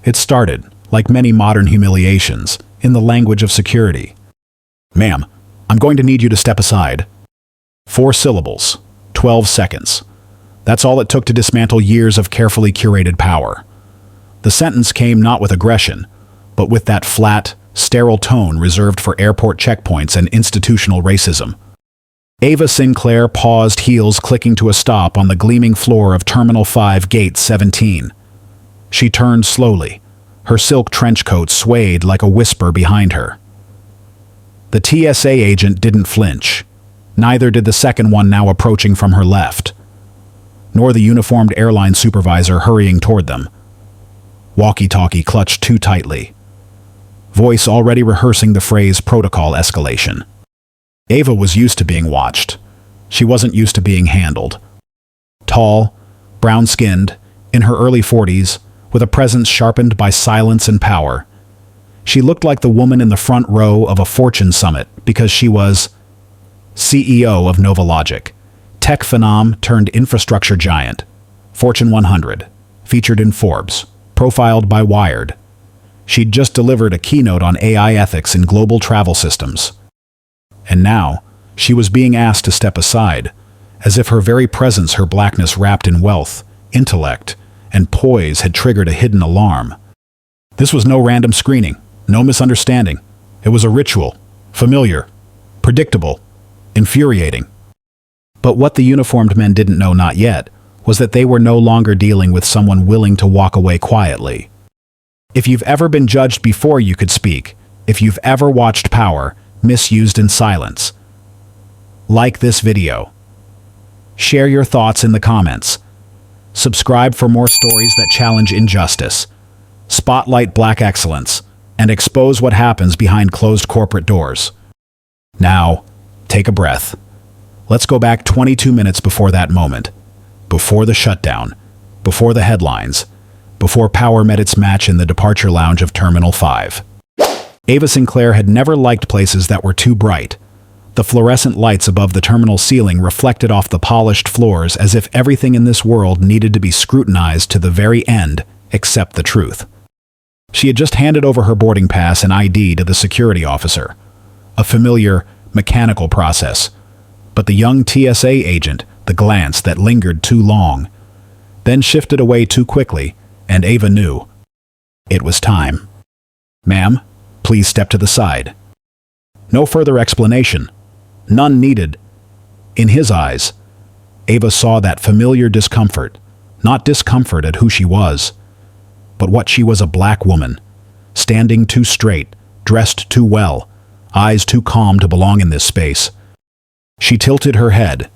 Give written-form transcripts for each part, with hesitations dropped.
It started, like many modern humiliations, in the language of security. "Ma'am, I'm going to need you to step aside." 4 syllables, 12 seconds. That's all it took to dismantle years of carefully curated power. The sentence came not with aggression, but with that flat, sterile tone reserved for airport checkpoints and institutional racism. Ava Sinclair paused, heels clicking to a stop on the gleaming floor of Terminal 5, Gate 17. She turned slowly. Her silk trench coat swayed like a whisper behind her. The TSA agent didn't flinch. Neither did the second one now approaching from her left, nor the uniformed airline supervisor hurrying toward them. Walkie-talkie clutched too tightly. Voice already rehearsing the phrase protocol escalation. Ava was used to being watched. She wasn't used to being handled. Tall, brown-skinned, in her early 40s, with a presence sharpened by silence and power. She looked like the woman in the front row of a Fortune summit because she was CEO of NovaLogic, tech phenom turned infrastructure giant, Fortune 100, featured in Forbes, profiled by Wired. She'd just delivered a keynote on AI ethics in global travel systems. And now, she was being asked to step aside, as if her very presence, her blackness wrapped in wealth, intellect, and poise had triggered a hidden alarm. This was no random screening, no misunderstanding. It was a ritual, familiar, predictable, infuriating. But what the uniformed men didn't know not yet was that they were no longer dealing with someone willing to walk away quietly. If you've ever been judged before you could speak, if you've ever watched power misused in silence, like this video. Share your thoughts in the comments. Subscribe for more stories that challenge injustice, spotlight Black excellence, and expose what happens behind closed corporate doors. Now, take a breath. Let's go back 22 minutes before that moment, before the shutdown, before the headlines, before power met its match in the departure lounge of Terminal 5. Ava Sinclair had never liked places that were too bright. The fluorescent lights above the terminal ceiling reflected off the polished floors as if everything in this world needed to be scrutinized to the very end, except the truth. She had just handed over her boarding pass and ID to the security officer. A familiar, mechanical process. But the young TSA agent, the glance that lingered too long, then shifted away too quickly, and Ava knew. It was time. "Ma'am, please step to the side." No further explanation. None needed. In his eyes, Ava saw that familiar discomfort, not discomfort at who she was, but what she was: a Black woman, standing too straight, dressed too well, eyes too calm to belong in this space. She tilted her head,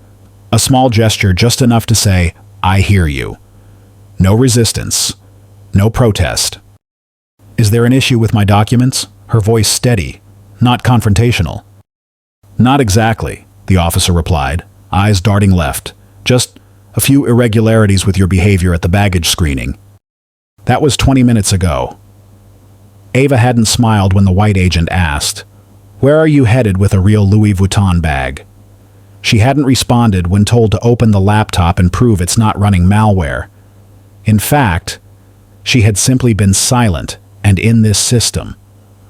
a small gesture just enough to say, "I hear you." No resistance, no protest. "Is there an issue with my documents?" Her voice steady, not confrontational. "Not exactly," the officer replied, eyes darting left. "Just a few irregularities with your behavior at the baggage screening." That was 20 minutes ago. Ava hadn't smiled when the white agent asked, "Where are you headed with a real Louis Vuitton bag?" She hadn't responded when told to open the laptop and prove it's not running malware. In fact, she had simply been silent, and in this system,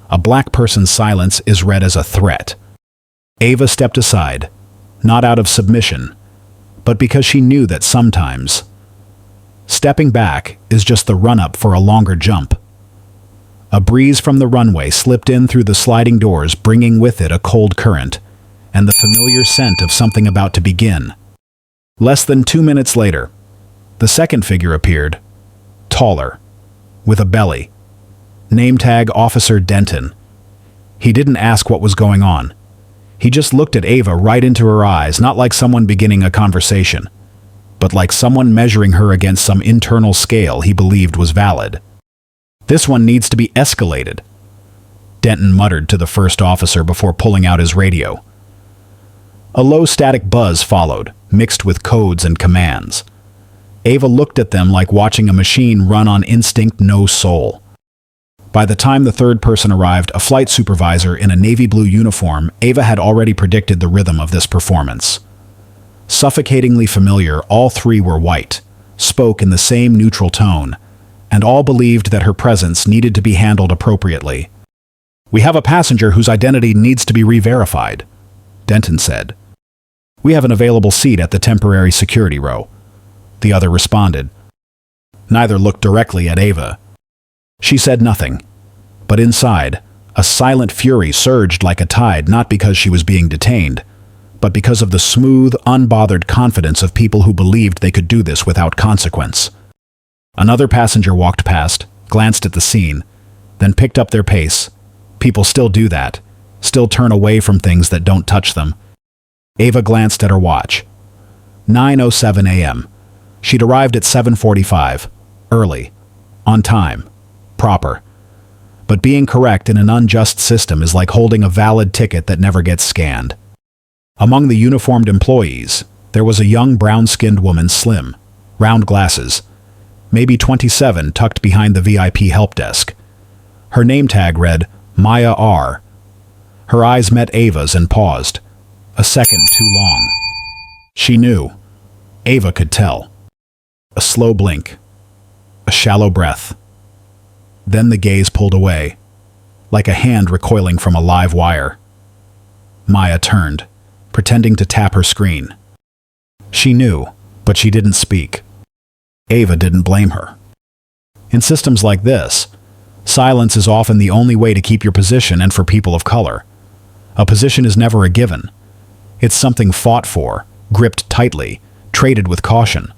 a Black person's silence is read as a threat. Ava stepped aside, not out of submission, but because she knew that sometimes stepping back is just the run-up for a longer jump. A breeze from the runway slipped in through the sliding doors, bringing with it a cold current and the familiar scent of something about to begin. Less than 2 minutes later, the second figure appeared, taller, with a belly. Name tag Officer Denton. He didn't ask what was going on. He just looked at Ava right into her eyes, not like someone beginning a conversation, but like someone measuring her against some internal scale he believed was valid. "This one needs to be escalated," Denton muttered to the first officer before pulling out his radio. A low static buzz followed, mixed with codes and commands. Ava looked at them like watching a machine run on instinct, no soul. By the time the third person arrived, a flight supervisor in a navy blue uniform, Ava had already predicted the rhythm of this performance. Suffocatingly familiar, all three were white, spoke in the same neutral tone, and all believed that her presence needed to be handled appropriately. "We have a passenger whose identity needs to be re-verified," Denton said. "We have an available seat at the temporary security row," the other responded. Neither looked directly at Ava. She said nothing, but inside, a silent fury surged like a tide, not because she was being detained, but because of the smooth, unbothered confidence of people who believed they could do this without consequence. Another passenger walked past, glanced at the scene, then picked up their pace. People still do that, still turn away from things that don't touch them. Ava glanced at her watch. 9:07 a.m. She'd arrived at 7:45, early, on time, proper. But being correct in an unjust system is like holding a valid ticket that never gets scanned. Among the uniformed employees, there was a young brown-skinned woman, slim, round glasses, maybe 27, tucked behind the VIP help desk. Her name tag read Maya R. Her eyes met Ava's and paused, a second too long. She knew. Ava could tell. A slow blink, a shallow breath. Then the gaze pulled away, like a hand recoiling from a live wire. Maya turned, pretending to tap her screen. She knew, but she didn't speak. Ava didn't blame her. In systems like this, silence is often the only way to keep your position, and for people of color, a position is never a given. It's something fought for, gripped tightly, traded with caution.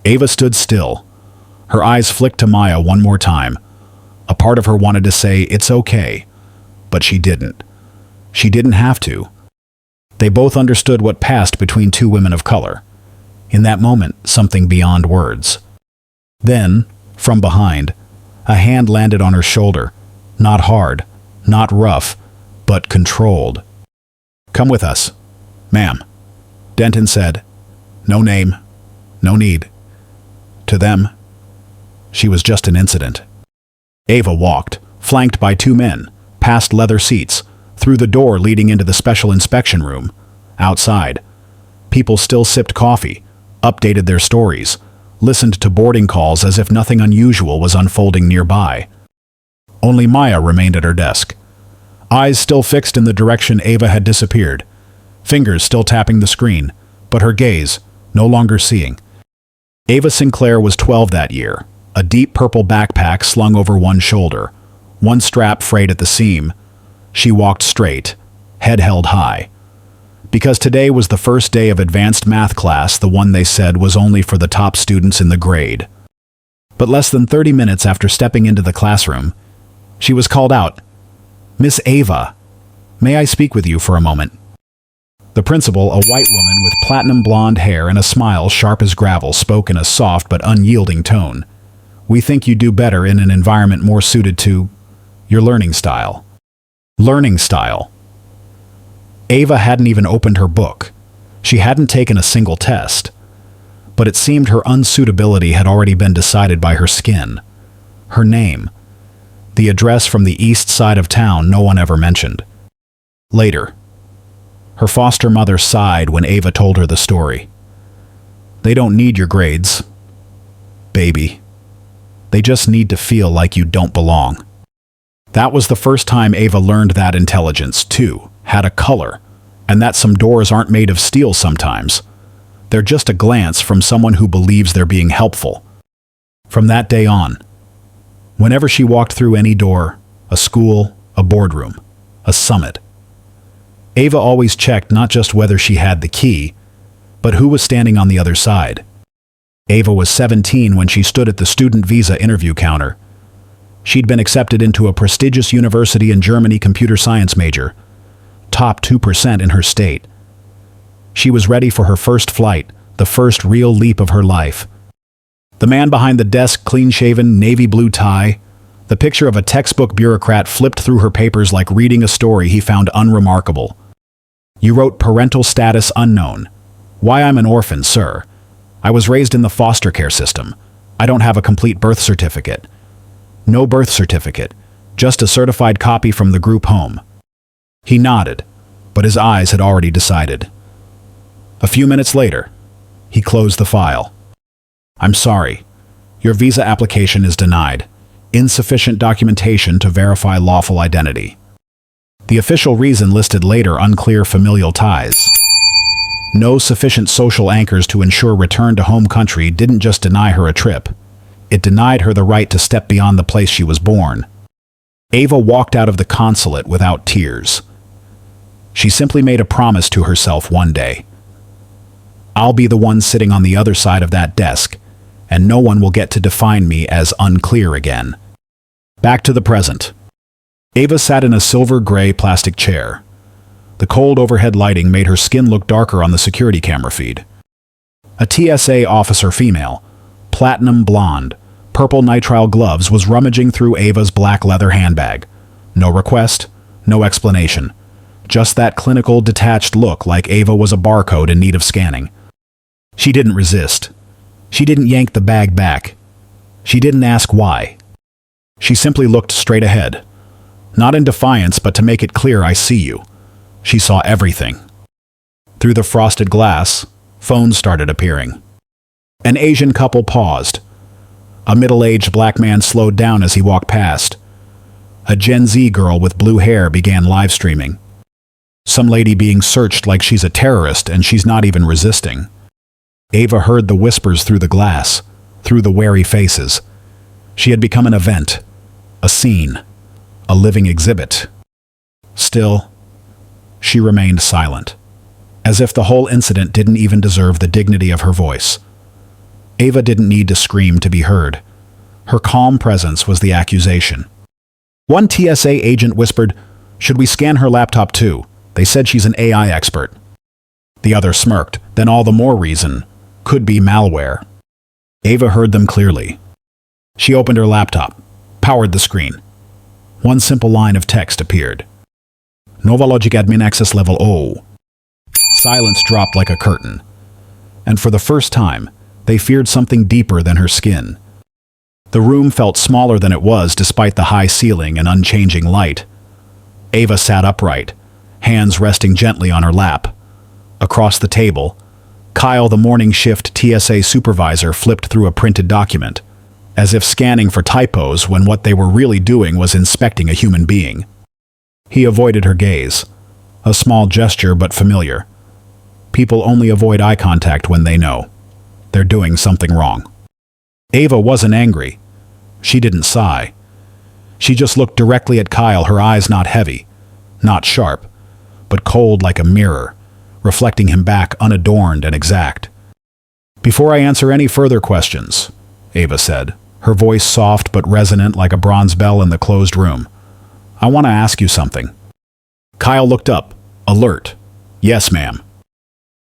Ava stood still. Her eyes flicked to Maya one more time. A part of her wanted to say, "It's okay," but she didn't. She didn't have to. They both understood what passed between two women of color. In that moment, something beyond words. Then, from behind, a hand landed on her shoulder. Not hard, not rough, but controlled. "Come with us, ma'am," Denton said. No name, no need. To them, she was just an incident. Ava walked, flanked by two men, past leather seats, through the door leading into the special inspection room. Outside, people still sipped coffee, updated their stories, listened to boarding calls as if nothing unusual was unfolding nearby. Only Maya remained at her desk, eyes still fixed in the direction Ava had disappeared, fingers still tapping the screen, but her gaze no longer seeing. Ava Sinclair was 12 that year, a deep purple backpack slung over one shoulder, one strap frayed at the seam. She walked straight, head held high. Because today was the first day of advanced math class, the one they said was only for the top students in the grade. But less than 30 minutes after stepping into the classroom, she was called out. "Miss Ava, may I speak with you for a moment?" The principal, a white woman with platinum blonde hair and a smile sharp as gravel, spoke in a soft but unyielding tone. "We think you do better in an environment more suited to your learning style." Learning style. Ava hadn't even opened her book. She hadn't taken a single test. But it seemed her unsuitability had already been decided by her skin. Her name. The address from the east side of town no one ever mentioned. Later, her foster mother sighed when Ava told her the story. "They don't need your grades, baby. They just need to feel like you don't belong." That was the first time Ava learned that intelligence, too, had a color, and that some doors aren't made of steel sometimes. They're just a glance from someone who believes they're being helpful. From that day on, whenever she walked through any door, a school, a boardroom, a summit, Ava always checked not just whether she had the key, but who was standing on the other side. Ava was 17 when she stood at the student visa interview counter. She'd been accepted into a prestigious university in Germany, computer science major, top 2% in her state. She was ready for her first flight, the first real leap of her life. The man behind the desk, clean-shaven, navy blue tie, the picture of a textbook bureaucrat, flipped through her papers like reading a story he found unremarkable. "You wrote parental status unknown. Why, I'm an orphan, sir. I was raised in the foster care system. I don't have a complete birth certificate." No birth certificate, just a certified copy from the group home. He nodded, but his eyes had already decided. A few minutes later, he closed the file. "I'm sorry. Your visa application is denied. Insufficient documentation to verify lawful identity. The official reason listed later: unclear familial ties. No sufficient social anchors to ensure return to home country didn't just deny her a trip. It denied her the right to step beyond the place she was born. Ava walked out of the consulate without tears. She simply made a promise to herself one day. I'll be the one sitting on the other side of that desk, and no one will get to define me as unclear again. Back to the present. Ava sat in a silver-gray plastic chair. The cold overhead lighting made her skin look darker on the security camera feed. A TSA officer, female, platinum blonde, purple nitrile gloves, was rummaging through Ava's black leather handbag. No request, no explanation. Just that clinical, detached look, like Ava was a barcode in need of scanning. She didn't resist. She didn't yank the bag back. She didn't ask why. She simply looked straight ahead. Not in defiance, but to make it clear, I see you. She saw everything. Through the frosted glass, phones started appearing. An Asian couple paused. A middle-aged black man slowed down as he walked past. A Gen Z girl with blue hair began live streaming. Some lady being searched like she's a terrorist and she's not even resisting. Ava heard the whispers through the glass, through the wary faces. She had become an event, a scene, a living exhibit. Still, she remained silent, as if the whole incident didn't even deserve the dignity of her voice. Ava didn't need to scream to be heard. Her calm presence was the accusation. One TSA agent whispered, "Should we scan her laptop too? They said she's an AI expert." The other smirked. Then all the more reason. Could be malware. Ava heard them clearly. She opened her laptop, powered the screen. One simple line of text appeared. NovaLogic admin access level O. Silence dropped like a curtain. And for the first time, they feared something deeper than her skin. The room felt smaller than it was despite the high ceiling and unchanging light. Ava sat upright, hands resting gently on her lap. Across the table, Kyle, the morning shift TSA supervisor, flipped through a printed document, as if scanning for typos when what they were really doing was inspecting a human being. He avoided her gaze, a small gesture but familiar. People only avoid eye contact when they know they're doing something wrong. Ava wasn't angry. She didn't sigh. She just looked directly at Kyle, her eyes not heavy, not sharp, but cold like a mirror, reflecting him back unadorned and exact. "Before I answer any further questions," Ava said, her voice soft but resonant like a bronze bell in the closed room, "I want to ask you something." Kyle looked up, alert. "Yes, ma'am."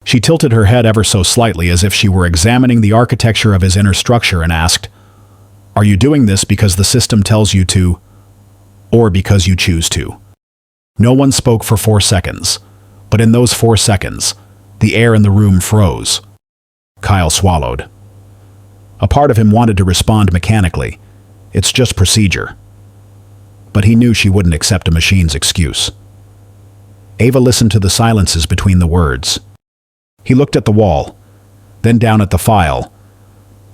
She tilted her head ever so slightly as if she were examining the architecture of his inner structure and asked, "Are you doing this because the system tells you to, or because you choose to?" No one spoke for 4 seconds, but in those 4 seconds, the air in the room froze. Kyle swallowed. A part of him wanted to respond mechanically. It's just procedure. But he knew she wouldn't accept a machine's excuse. Ava listened to the silences between the words. He looked at the wall, then down at the file,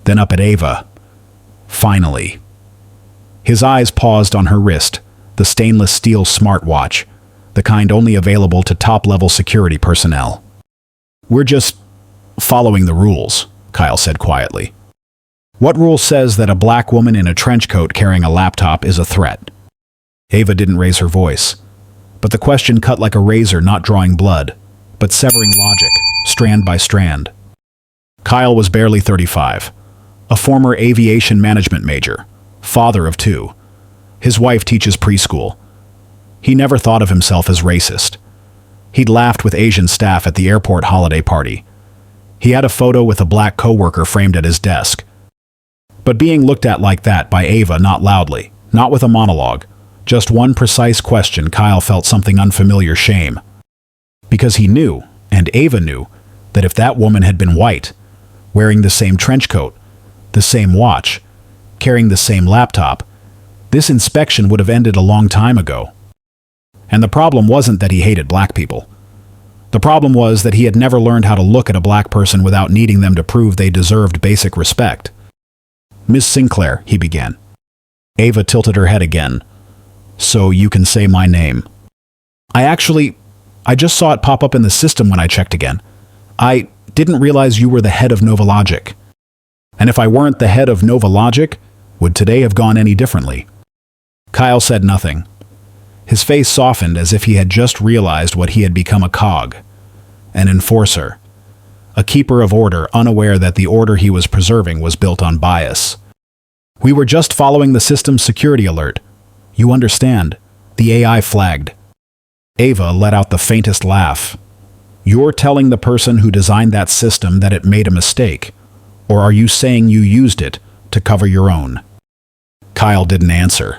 then up at Ava. Finally. His eyes paused on her wrist, the stainless steel smartwatch, the kind only available to top-level security personnel. "We're just following the rules," Kyle said quietly. "What rule says that a black woman in a trench coat carrying a laptop is a threat?" Ava didn't raise her voice, but the question cut like a razor, not drawing blood, but severing logic, strand by strand. Kyle was barely 35, a former aviation management major, father of 2. His wife teaches preschool. He never thought of himself as racist. He'd laughed with Asian staff at the airport holiday party. He had a photo with a black coworker framed at his desk. But being looked at like that by Ava, not loudly, not with a monologue, just one precise question, Kyle felt something unfamiliar: shame. Because he knew, and Ava knew, that if that woman had been white, wearing the same trench coat, the same watch, carrying the same laptop, this inspection would have ended a long time ago. And the problem wasn't that he hated black people. The problem was that he had never learned how to look at a black person without needing them to prove they deserved basic respect. "Miss Sinclair," he began. Ava tilted her head again. "So you can say my name." I just saw it pop up in the system when I checked again. I didn't realize you were the head of NovaLogic. And if I weren't the head of NovaLogic, would today have gone any differently?" Kyle said nothing. His face softened as if he had just realized what he had become: a cog, an enforcer, a keeper of order, unaware that the order he was preserving was built on bias. "We were just following the system's security alert. You understand?" The AI flagged. Ava let out the faintest laugh. "You're telling the person who designed that system that it made a mistake, or are you saying you used it to cover your own?" Kyle didn't answer.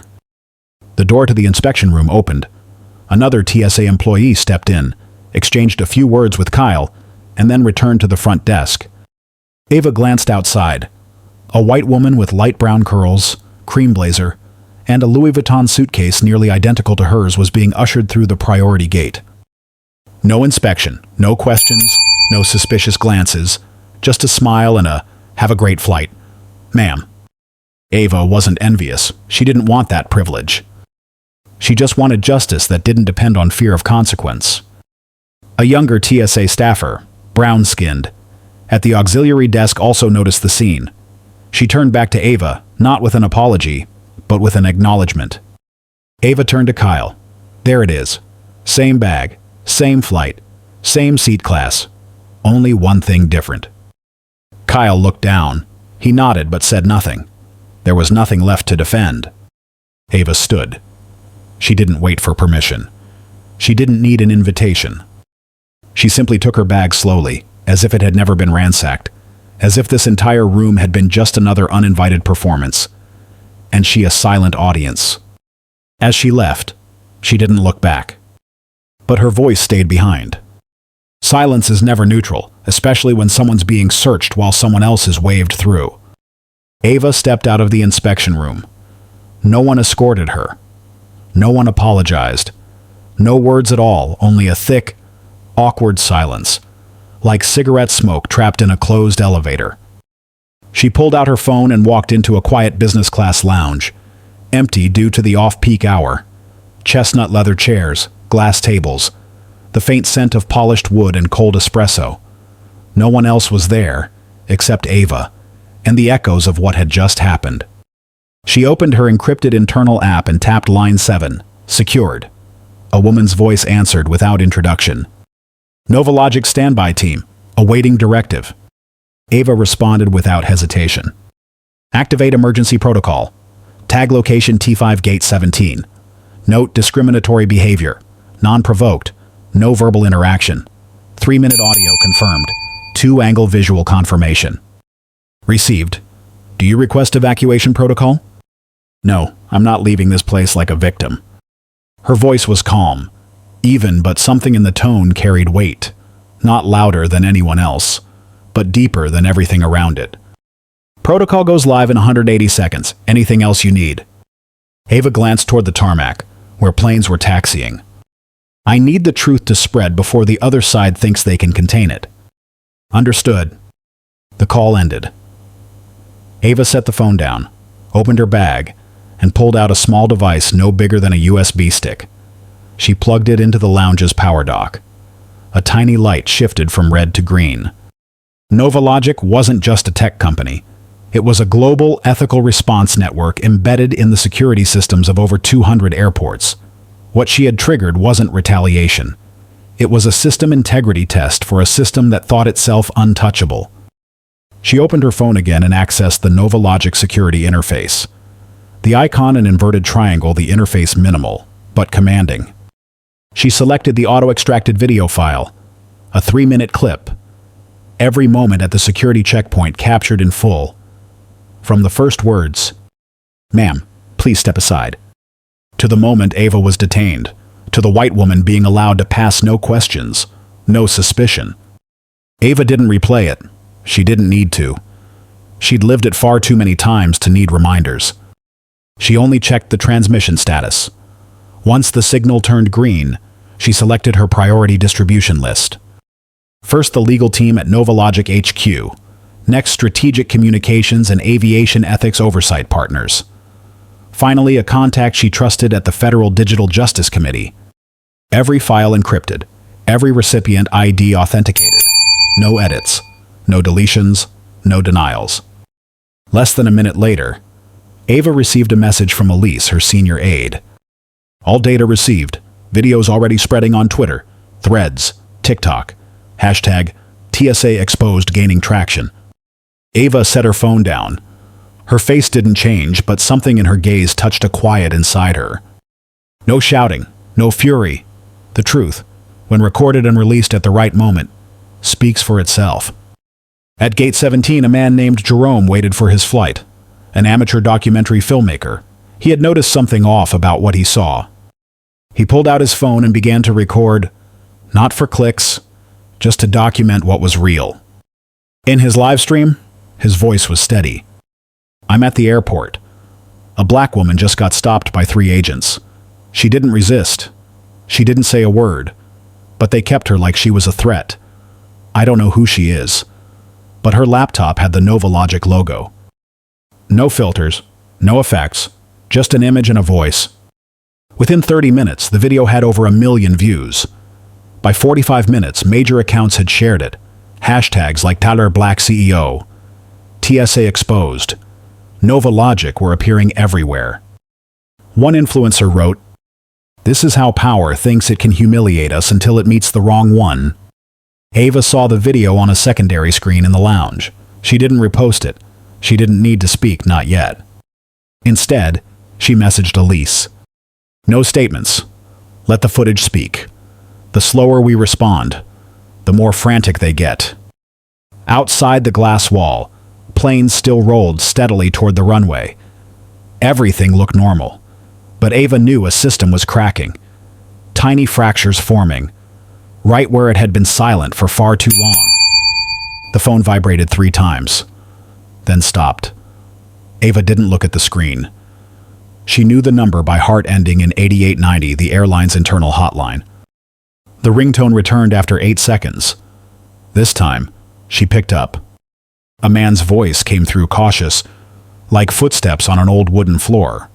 The door to the inspection room opened. Another TSA employee stepped in, exchanged a few words with Kyle, and then returned to the front desk. Ava glanced outside. A white woman with light brown curls, cream blazer, and a Louis Vuitton suitcase nearly identical to hers was being ushered through the priority gate. No inspection, no questions, no suspicious glances, just a smile and a "have a great flight, ma'am." Ava wasn't envious. She didn't want that privilege. She just wanted justice that didn't depend on fear of consequence. A younger TSA staffer, brown-skinned, at the auxiliary desk also noticed the scene. She turned back to Ava, not with an apology, but with an acknowledgement. Ava turned to Kyle. "There it is. Same bag, same flight, same seat class. Only one thing different." Kyle looked down. He nodded but said nothing. There was nothing left to defend. Ava stood. She didn't wait for permission. She didn't need an invitation. She simply took her bag slowly, as if it had never been ransacked, as if this entire room had been just another uninvited performance, and she a silent audience. As she left, she didn't look back. But her voice stayed behind. Silence is never neutral, especially when someone's being searched while someone else is waved through. Ava stepped out of the inspection room. No one escorted her. No one apologized. No words at all, only a thick, awkward silence, like cigarette smoke trapped in a closed elevator. She pulled out her phone and walked into a quiet business class lounge, empty due to the off-peak hour. Chestnut leather chairs, glass tables, the faint scent of polished wood and cold espresso. No one else was there, except Ava, and the echoes of what had just happened. She opened her encrypted internal app and tapped line 7, secured. A woman's voice answered without introduction. "NovaLogic standby team, awaiting directive." Ava responded without hesitation. "Activate emergency protocol. Tag location T5 gate 17. Note discriminatory behavior. Non-provoked. No verbal interaction. 3-minute audio confirmed. 2-angle visual confirmation." "Received. Do you request evacuation protocol?" "No, I'm not leaving this place like a victim." Her voice was calm, even, but something in the tone carried weight. Not louder than anyone else, but deeper than everything around it. "Protocol goes live in 180 seconds. Anything else you need?" Ava glanced toward the tarmac, where planes were taxiing. "I need the truth to spread before the other side thinks they can contain it." "Understood." The call ended. Ava set the phone down, opened her bag, and pulled out a small device no bigger than a USB stick. She plugged it into the lounge's power dock. A tiny light shifted from red to green. NovaLogic wasn't just a tech company. It was a global ethical response network embedded in the security systems of over 200 airports. What she had triggered wasn't retaliation. It was a system integrity test for a system that thought itself untouchable. She opened her phone again and accessed the NovaLogic security interface. The icon an inverted triangle, the interface minimal, but commanding. She selected the auto-extracted video file, a 3-minute clip. Every moment at the security checkpoint captured in full. From the first words, "Ma'am, please step aside," to the moment Ava was detained, to the white woman being allowed to pass no questions, no suspicion. Ava didn't replay it. She didn't need to. She'd lived it far too many times to need reminders. She only checked the transmission status. Once the signal turned green, she selected her priority distribution list. First, the legal team at NovaLogic HQ, Next, strategic communications and aviation ethics oversight partners. Finally, a contact she trusted at the Federal Digital Justice Committee. Every file encrypted, every recipient ID authenticated. No edits, no deletions, no denials. Less than a minute later, Ava received a message from Elise, her senior aide. All data received, videos already spreading on Twitter, Threads, TikTok, hashtag TSA exposed gaining traction. Ava set her phone down. Her face didn't change, but something in her gaze touched a quiet inside her. No shouting, no fury. The truth, when recorded and released at the right moment, speaks for itself. At Gate 17, a man named Jerome waited for his flight, an amateur documentary filmmaker. He had noticed something off about what he saw. He pulled out his phone and began to record, not for clicks, just to document what was real. In his live stream, his voice was steady. "I'm at the airport. A black woman just got stopped by 3 agents. She didn't resist. She didn't say a word, but they kept her like she was a threat. I don't know who she is, but her laptop had the NovaLogic logo. No filters, no effects, just an image and a voice." Within 30 minutes, the video had over 1 million views. By 45 minutes, major accounts had shared it. Hashtags like Black CEO, TSA exposed, NovaLogic were appearing everywhere. One influencer wrote, "This is how power thinks it can humiliate us until it meets the wrong one." Ava saw the video on a secondary screen in the lounge. She didn't repost it. She didn't need to speak, not yet. Instead, she messaged Elise. "No statements. Let the footage speak. The slower we respond, the more frantic they get." Outside the glass wall, planes still rolled steadily toward the runway. Everything looked normal, but Ava knew a system was cracking. Tiny fractures forming, right where it had been silent for far too long. The phone vibrated 3 times, then stopped. Ava didn't look at the screen. She knew the number by heart, ending in 8890, the airline's internal hotline. The ringtone returned after 8 seconds. This time, she picked up. A man's voice came through, cautious, like footsteps on an old wooden floor.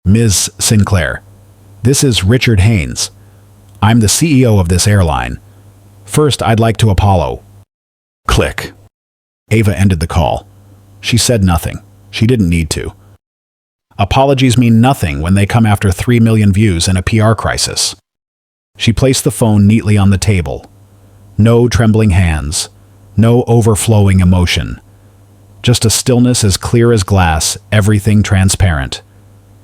"Ms. Sinclair, this is Richard Haynes. I'm the CEO of this airline. First, I'd like to apologize." Click. Ava ended the call. She said nothing. She didn't need to. Apologies mean nothing when they come after 3 million views in a PR crisis. She placed the phone neatly on the table. No trembling hands. No overflowing emotion. Just a stillness as clear as glass, everything transparent,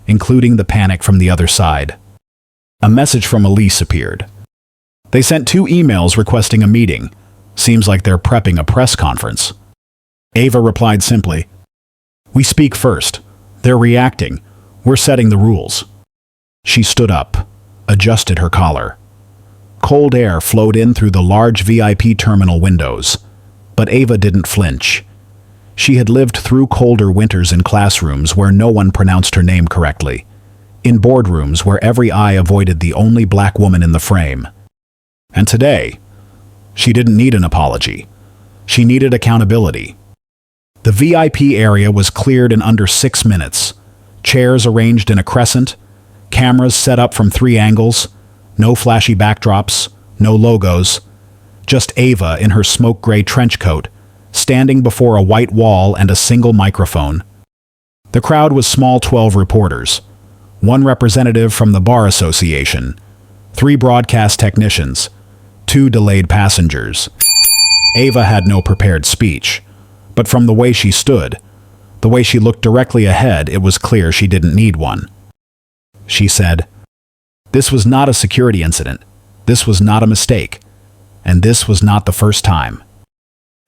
including the panic from the other side. A message from Elise appeared. "They sent 2 emails requesting a meeting. Seems like they're prepping a press conference." Ava replied simply, "We speak first. They're reacting. We're setting the rules." She stood up, adjusted her collar. Cold air flowed in through the large VIP terminal windows, but Ava didn't flinch. She had lived through colder winters in classrooms where no one pronounced her name correctly, in boardrooms where every eye avoided the only black woman in the frame. And today, she didn't need an apology. She needed accountability. The VIP area was cleared in under 6 minutes. Chairs arranged in a crescent, cameras set up from 3 angles, no flashy backdrops, no logos, just Ava in her smoke-gray trench coat, standing before a white wall and a single microphone. The crowd was small, 12 reporters, 1 representative from the Bar Association, 3 broadcast technicians, 2 delayed passengers. Ava had no prepared speech, but from the way she stood, the way she looked directly ahead, it was clear she didn't need one. She said, "This was not a security incident. This was not a mistake. And this was not the first time."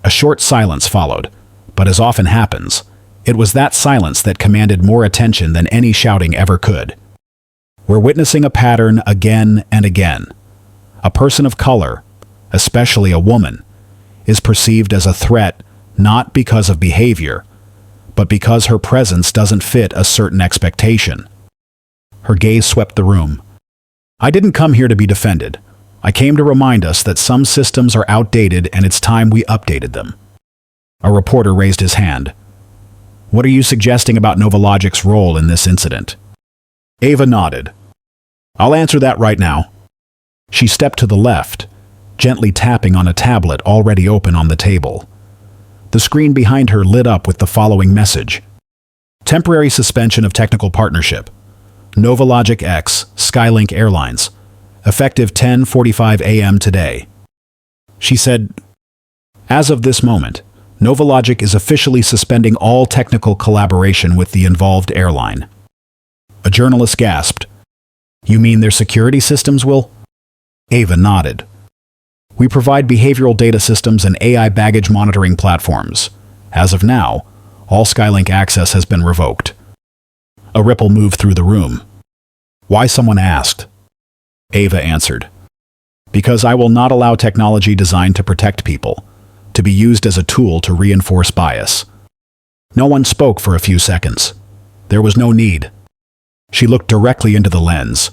A short silence followed, but as often happens, it was that silence that commanded more attention than any shouting ever could. We're witnessing a pattern again and again. A person of color, especially a woman, is perceived as a threat not because of behavior, but because her presence doesn't fit a certain expectation. Her gaze swept the room. "I didn't come here to be defended. I came to remind us that some systems are outdated and it's time we updated them." A reporter raised his hand. What are you suggesting about NovaLogic's role in this incident? Ava nodded. I'll answer that right now. She stepped to the left, gently tapping on a tablet already open on the table. The screen behind her lit up with the following message. Temporary suspension of technical partnership. NovaLogic X, Skylink Airlines. Effective 10:45 a.m. today. She said, as of this moment, NovaLogic is officially suspending all technical collaboration with the involved airline. A journalist gasped. You mean their security systems will? Ava nodded. We provide behavioral data systems and AI baggage monitoring platforms. As of now, all Skylink access has been revoked. A ripple moved through the room. Why, someone asked. Ava answered. Because I will not allow technology designed to protect people to be used as a tool to reinforce bias. No one spoke for a few seconds. There was no need. She looked directly into the lens.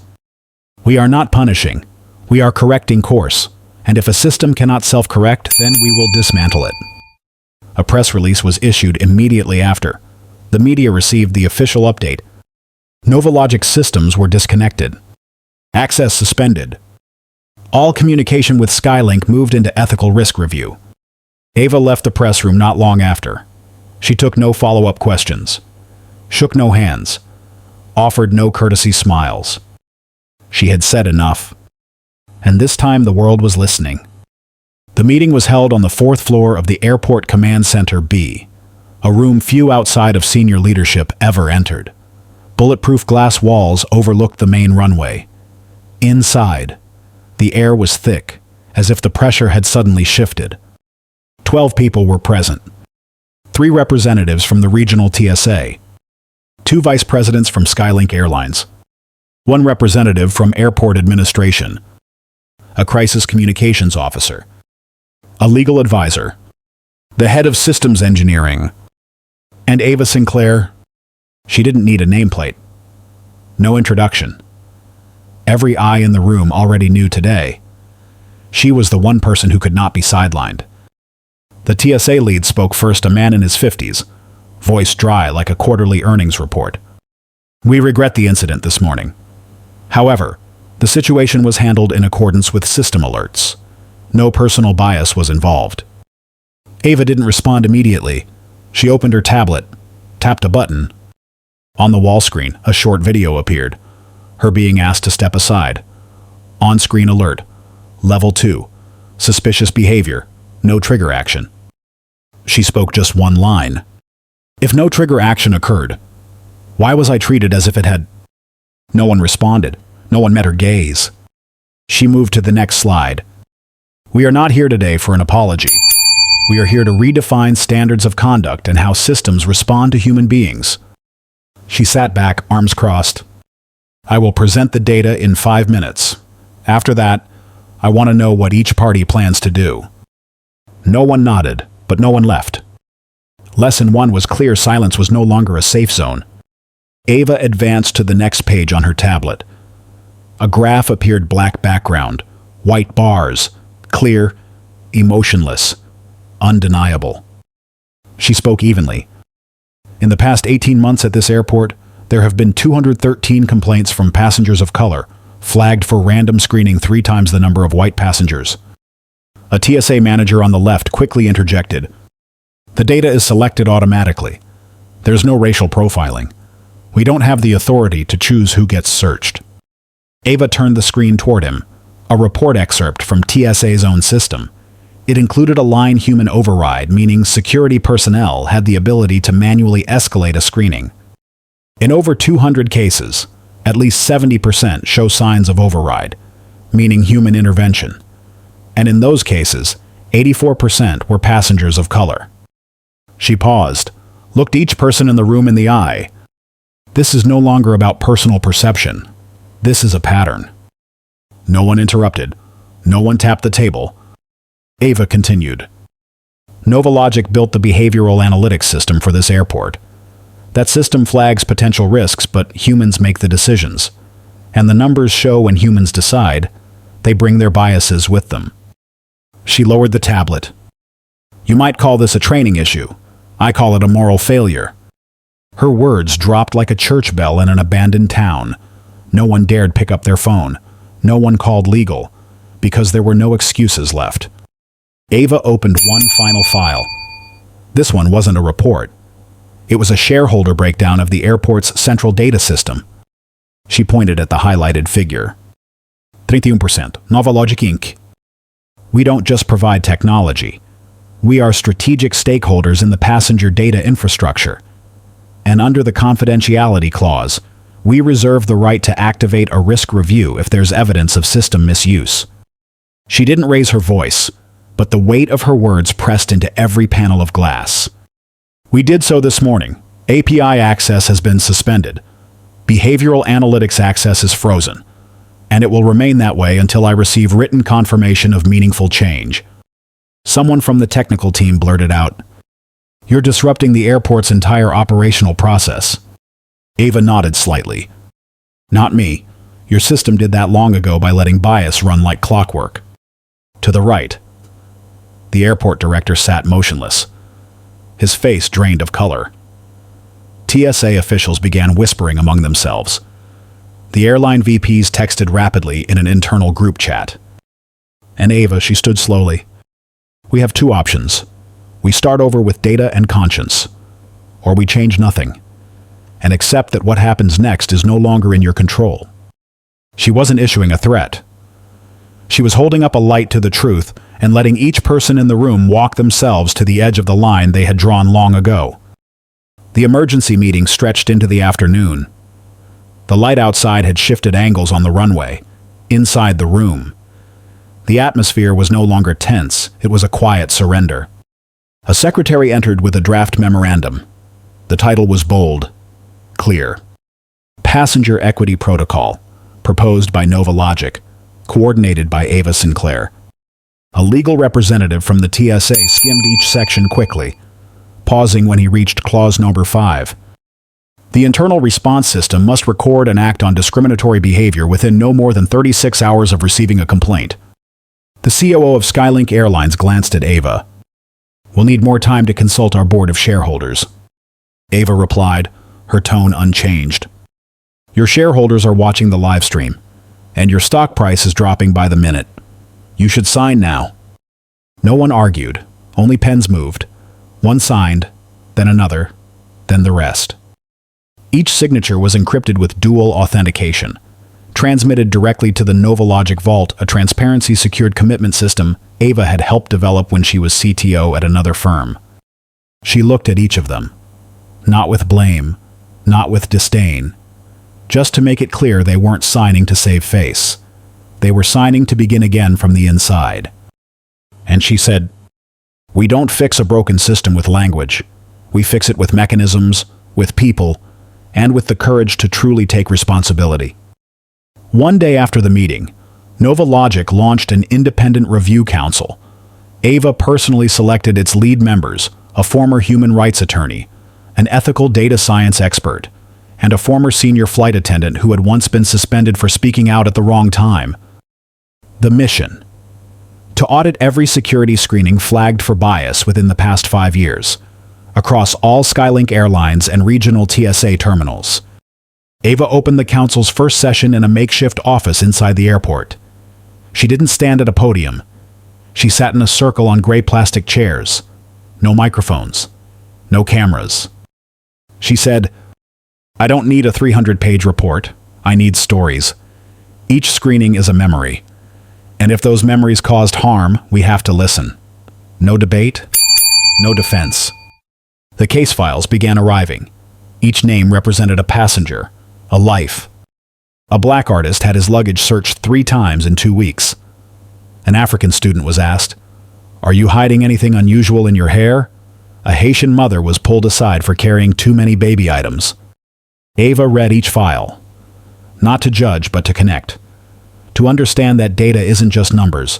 We are not punishing. We are correcting course. And if a system cannot self-correct, then we will dismantle it. A press release was issued immediately after. The media received the official update. NovaLogic's systems were disconnected. Access suspended. All communication with Skylink moved into ethical risk review. Ava left the press room not long after. She took no follow-up questions, shook no hands, offered no courtesy smiles. She had said enough. And this time the world was listening. The meeting was held on the 4th floor of the Airport Command Center B, a room few outside of senior leadership ever entered. Bulletproof glass walls overlooked the main runway. Inside, the air was thick, as if the pressure had suddenly shifted. 12 people were present. 3 representatives from the regional TSA, 2 vice presidents from Skylink Airlines, 1 representative from Airport Administration, a crisis communications officer, a legal advisor, the head of systems engineering, and Ava Sinclair. She didn't need a nameplate. No introduction. Every eye in the room already knew today. She was the one person who could not be sidelined. The TSA lead spoke first, a man in his 50s, voice dry like a quarterly earnings report. We regret the incident this morning. However, the situation was handled in accordance with system alerts. No personal bias was involved. Ava didn't respond immediately. She opened her tablet, tapped a button. On the wall screen, a short video appeared, her being asked to step aside. On-screen alert. Level 2. Suspicious behavior. No trigger action. She spoke just one line. If no trigger action occurred, why was I treated as if it had? No one responded. No one met her gaze. She moved to the next slide. We are not here today for an apology. We are here to redefine standards of conduct and how systems respond to human beings. She sat back, arms crossed. I will present the data in 5 minutes. After that, I want to know what each party plans to do. No one nodded, but no one left. Lesson 1 was clear. Silence was no longer a safe zone. Ava advanced to the next page on her tablet. A graph appeared, black background, white bars, clear, emotionless, undeniable. She spoke evenly. In the past 18 months at this airport, there have been 213 complaints from passengers of color, flagged for random screening 3 times the number of white passengers. A TSA manager on the left quickly interjected. The data is selected automatically. There's no racial profiling. We don't have the authority to choose who gets searched. Ava turned the screen toward him, a report excerpt from TSA's own system. It included a line, human override, meaning security personnel had the ability to manually escalate a screening. In over 200 cases, at least 70% show signs of override, meaning human intervention. And in those cases, 84% were passengers of color. She paused, looked each person in the room in the eye. This is no longer about personal perception. This is a pattern. No one interrupted. No one tapped the table. Ava continued. NovaLogic built the behavioral analytics system for this airport. That system flags potential risks, but humans make the decisions. And the numbers show when humans decide, they bring their biases with them. She lowered the tablet. You might call this a training issue. I call it a moral failure. Her words dropped like a church bell in an abandoned town. No one dared pick up their phone. No one called legal, because there were no excuses left. Ava opened one final file. This one wasn't a report. It was a shareholder breakdown of the airport's central data system. She pointed at the highlighted figure. 31%, NovaLogic Inc. We don't just provide technology. We are strategic stakeholders in the passenger data infrastructure. And under the confidentiality clause, we reserve the right to activate a risk review if there's evidence of system misuse. She didn't raise her voice, but the weight of her words pressed into every panel of glass. We did so this morning. API access has been suspended. Behavioral analytics access is frozen. And it will remain that way until I receive written confirmation of meaningful change. Someone from the technical team blurted out, "You're disrupting the airport's entire operational process." Ava nodded slightly. "Not me. Your system did that long ago by letting bias run like clockwork." To the right, the airport director sat motionless, his face drained of color. TSA officials began whispering among themselves. The airline VPs texted rapidly in an internal group chat. And Ava, she stood slowly. "We have two options. We start over with data and conscience, or we change nothing, and accept that what happens next is no longer in your control." She wasn't issuing a threat. She was holding up a light to the truth and letting each person in the room walk themselves to the edge of the line they had drawn long ago. The emergency meeting stretched into the afternoon. The light outside had shifted angles on the runway, inside the room. The atmosphere was no longer tense, it was a quiet surrender. A secretary entered with a draft memorandum. The title was bold, clear. Passenger Equity Protocol, proposed by NovaLogic, coordinated by Ava Sinclair. A legal representative from the TSA skimmed each section quickly, pausing when he reached clause number 5. The internal response system must record and act on discriminatory behavior within no more than 36 hours of receiving a complaint. The COO of Skylink Airlines glanced at Ava. "We'll need more time to consult our board of shareholders." Ava replied, her tone unchanged. "Your shareholders are watching the live stream, and your stock price is dropping by the minute. You should sign now." No one argued, only pens moved. One signed, then another, then the rest. Each signature was encrypted with dual authentication, transmitted directly to the NovaLogic Vault, a transparency-secured commitment system Ava had helped develop when she was CTO at another firm. She looked at each of them, not with blame, not with disdain, just to make it clear they weren't signing to save face. They were signing to begin again from the inside. And she said, "We don't fix a broken system with language. We fix it with mechanisms, with people, and with the courage to truly take responsibility." One day after the meeting, NovaLogic launched an independent review council. Ava personally selected its lead members, a former human rights attorney, an ethical data science expert, and a former senior flight attendant who had once been suspended for speaking out at the wrong time. The mission: to audit every security screening flagged for bias within the past 5 years, across all Skylink Airlines and regional TSA terminals. Ava opened the council's first session in a makeshift office inside the airport. She didn't stand at a podium. She sat in a circle on gray plastic chairs. No microphones. No cameras. She said, "I don't need a 300-page report. I need stories. Each screening is a memory. And if those memories caused harm, we have to listen. No debate, no defense." The case files began arriving. Each name represented a passenger, a life. A black artist had his luggage searched 3 times in 2 weeks. An African student was asked, "Are you hiding anything unusual in your hair?" A Haitian mother was pulled aside for carrying too many baby items. Ava read each file, not to judge but to connect, to understand that data isn't just numbers.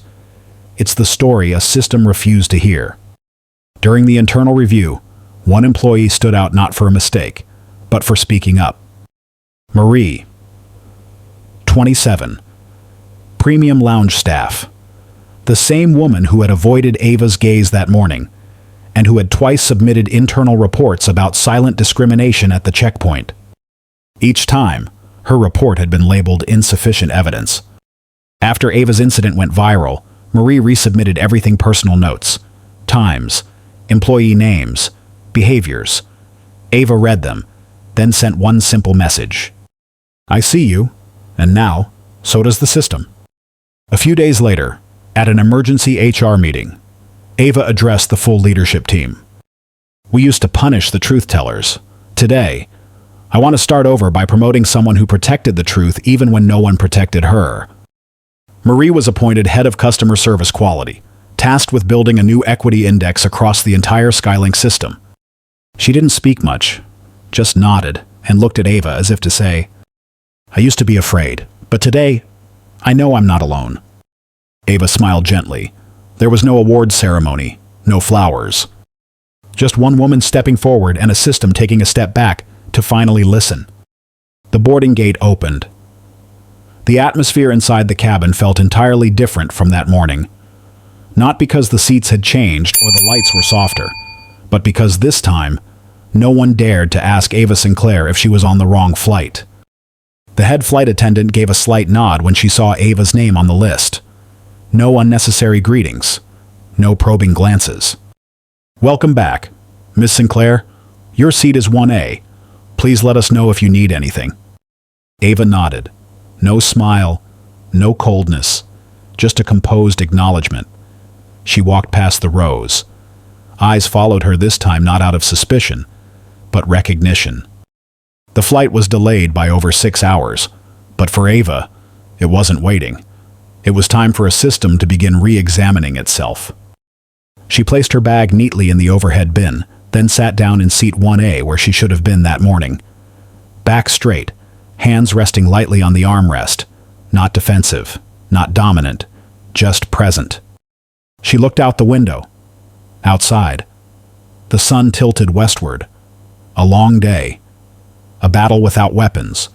It's the story a system refused to hear. During the internal review, one employee stood out not for a mistake, but for speaking up. Marie, 27, premium lounge staff. The same woman who had avoided Ava's gaze that morning, and who had twice submitted internal reports about silent discrimination at the checkpoint. Each time, her report had been labeled insufficient evidence. After Ava's incident went viral, Marie resubmitted everything: personal notes, times, employee names, behaviors. Ava read them, then sent one simple message: "I see you, and now, so does the system." A few days later, at an emergency HR meeting, Ava addressed the full leadership team. "We used to punish the truth tellers. Today, I want to start over by promoting someone who protected the truth even when no one protected her." Marie was appointed head of customer service quality, tasked with building a new equity index across the entire Skylink system. She didn't speak much, just nodded and looked at Ava as if to say, "I used to be afraid, but today, I know I'm not alone." Ava smiled gently. There was no award ceremony, no flowers. Just one woman stepping forward and a system taking a step back to finally listen. The boarding gate opened. The atmosphere inside the cabin felt entirely different from that morning. Not because the seats had changed or the lights were softer, but because this time, no one dared to ask Ava Sinclair if she was on the wrong flight. The head flight attendant gave a slight nod when she saw Ava's name on the list. No unnecessary greetings, no probing glances. "Welcome back, Miss Sinclair. Your seat is 1A. Please let us know if you need anything." Ava nodded. No smile, no coldness, just a composed acknowledgement. She walked past the rows. Eyes followed her this time not out of suspicion, but recognition. The flight was delayed by over 6 hours, but for Ava, it wasn't waiting. It was time for a system to begin re-examining itself. She placed her bag neatly in the overhead bin, then sat down in seat 1A where she should have been that morning. Back straight, hands resting lightly on the armrest, not defensive, not dominant, just present. She looked out the window. Outside, the sun tilted westward. A long day. A battle without weapons,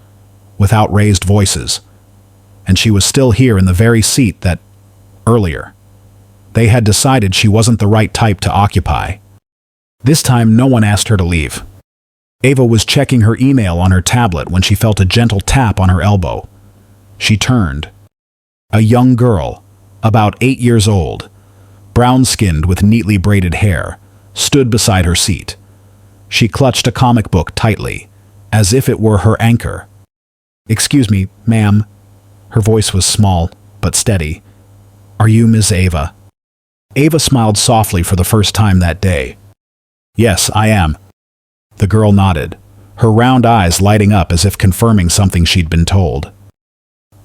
without raised voices. And she was still here in the very seat that, earlier, they had decided she wasn't the right type to occupy. This time, no one asked her to leave. Ava was checking her email on her tablet when she felt a gentle tap on her elbow. She turned. A young girl, about 8 years old, brown-skinned with neatly braided hair, stood beside her seat. She clutched a comic book tightly, as if it were her anchor. "Excuse me, ma'am." Her voice was small, but steady. "Are you Miss Ava?" Ava smiled softly for the first time that day. "Yes, I am." The girl nodded, her round eyes lighting up as if confirming something she'd been told.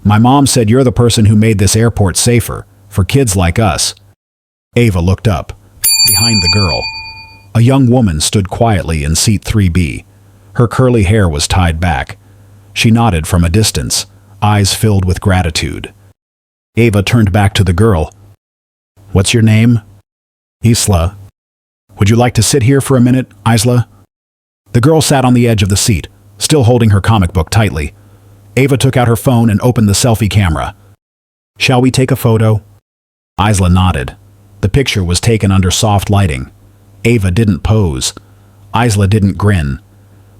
"My mom said you're the person who made this airport safer, for kids like us." Ava looked up. Behind the girl, a young woman stood quietly in seat 3B. Her curly hair was tied back. She nodded from a distance, eyes filled with gratitude. Ava turned back to the girl. "What's your name?" "Isla." "Would you like to sit here for a minute, Isla?" The girl sat on the edge of the seat, still holding her comic book tightly. Ava took out her phone and opened the selfie camera. "Shall we take a photo?" Isla nodded. The picture was taken under soft lighting. Ava didn't pose. Isla didn't grin.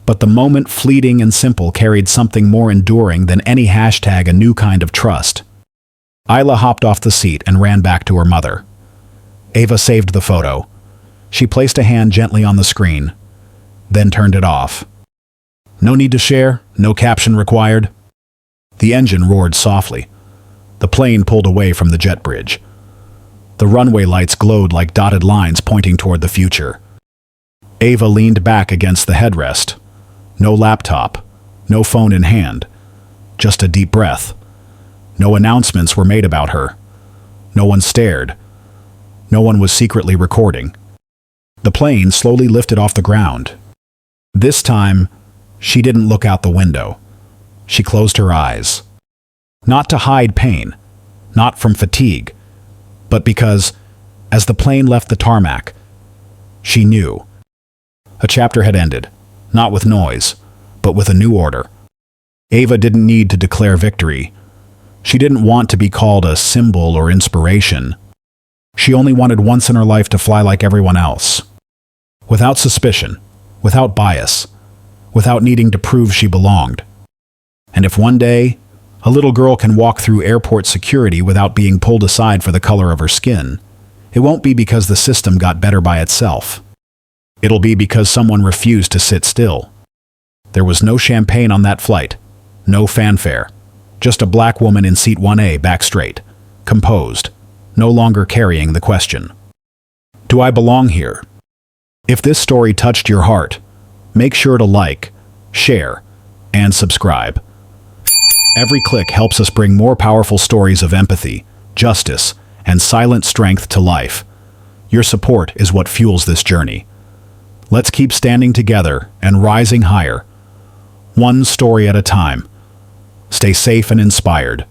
But the moment, fleeting and simple, carried something more enduring than any hashtag, a new kind of trust. Isla hopped off the seat and ran back to her mother. Ava saved the photo. She placed a hand gently on the screen, then turned it off. "No need to share, no caption required." The engine roared softly. The plane pulled away from the jet bridge. The runway lights glowed like dotted lines pointing toward the future. Ava leaned back against the headrest. No laptop, no phone in hand, just a deep breath. No announcements were made about her. No one stared. No one was secretly recording. The plane slowly lifted off the ground. This time, she didn't look out the window. She closed her eyes. Not to hide pain, not from fatigue, but because, as the plane left the tarmac, she knew. A chapter had ended, not with noise, but with a new order. Ava didn't need to declare victory. She didn't want to be called a symbol or inspiration. She only wanted once in her life to fly like everyone else. without suspicion, without bias, without needing to prove she belonged. And if one day, a little girl can walk through airport security without being pulled aside for the color of her skin, it won't be because the system got better by itself. It'll be because someone refused to sit still. There was no champagne on that flight, no fanfare, just a black woman in seat 1A back straight, composed, no longer carrying the question. Do I belong here? If this story touched your heart, make sure to like, share, and subscribe. Every click helps us bring more powerful stories of empathy, justice, and silent strength to life. Your support is what fuels this journey. Let's keep standing together and rising higher, one story at a time. Stay safe and inspired.